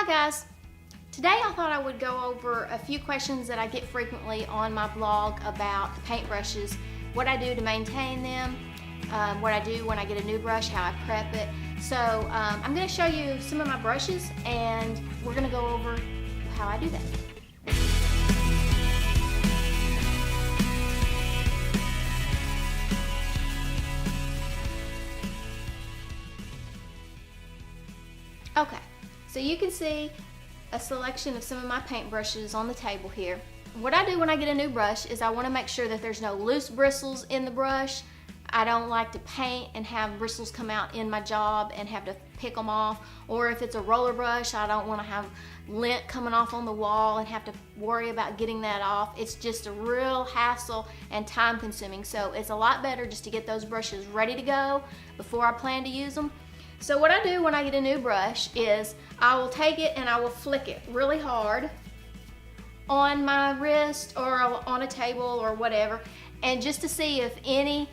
Hi guys! Today I thought I would go over a few questions that I get frequently on my blog about the paintbrushes, what I do to maintain them, what I do when I get a new brush, how I prep it. So I'm going to show you some of my brushes and we're going to go over how I do that. Okay, so you can see a selection of some of my paintbrushes on the table here. What I do when I get a new brush is I want to make sure that there's no loose bristles in the brush. I don't like to paint and have bristles come out in my job and have to pick them off. Or if it's a roller brush, I don't want to have lint coming off on the wall and have to worry about getting that off. It's just a real hassle and time consuming. So it's a lot better just to get those brushes ready to go before I plan to use them. So what I do when I get a new brush is I will take it and I will flick it really hard on my wrist or on a table or whatever, and just to see if any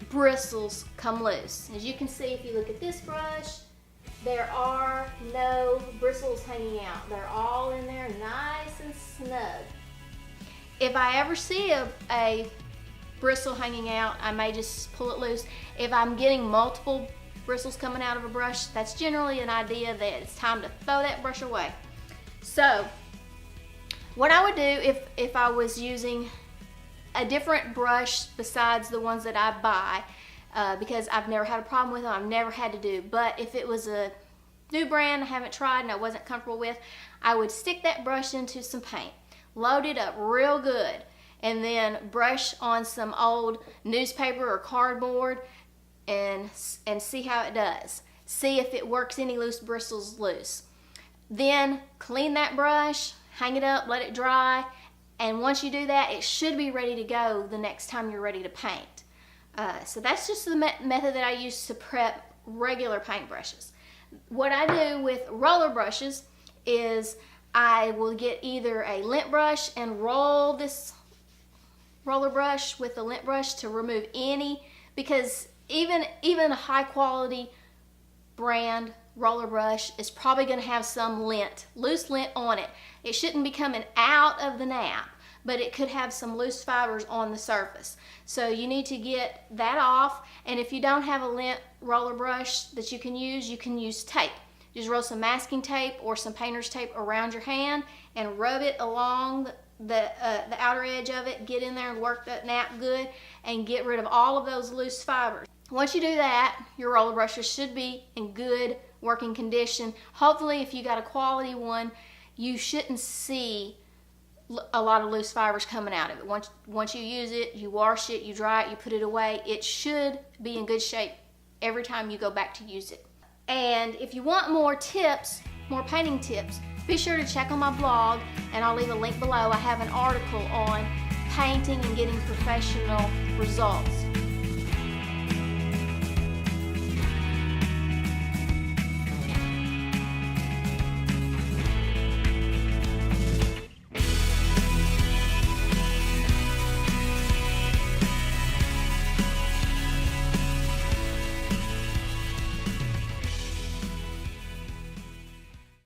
bristles come loose. As you can see, if you look at this brush, there are no bristles hanging out. They're all in there nice and snug. If I ever see a bristle hanging out, I may just pull it loose. If I'm getting multiple bristles coming out of a brush, that's generally an idea that it's time to throw that brush away. So what I would do if I was using a different brush besides the ones that I buy, because I've never had a problem with them, I've never had to do, but if it was a new brand I haven't tried and I wasn't comfortable with, I would stick that brush into some paint, load it up real good, and then brush on some old newspaper or cardboard and see how it does. See if it works any loose bristles loose. Then clean that brush, hang it up, let it dry, and once you do that, it should be ready to go the next time you're ready to paint. So that's just the method that I use to prep regular paint brushes. What I do with roller brushes is I will get either a lint brush and roll this roller brush with the lint brush to remove any, because even a high quality brand roller brush is probably going to have some lint, loose lint on it. It shouldn't be coming out of the nap, but it could have some loose fibers on the surface. So you need to get that off, and if you don't have a lint roller brush that you can use tape. Just roll some masking tape or some painter's tape around your hand and rub it along the outer edge of it. Get in there and work that nap good and get rid of all of those loose fibers. Once you do that, your roller brushes should be in good working condition. Hopefully, if you got a quality one, you shouldn't see a lot of loose fibers coming out of it. Once you use it, you wash it, you dry it, you put it away, it should be in good shape every time you go back to use it. And if you want more tips, more painting tips, be sure to check on my blog, and I'll leave a link below. I have an article on painting and getting professional results.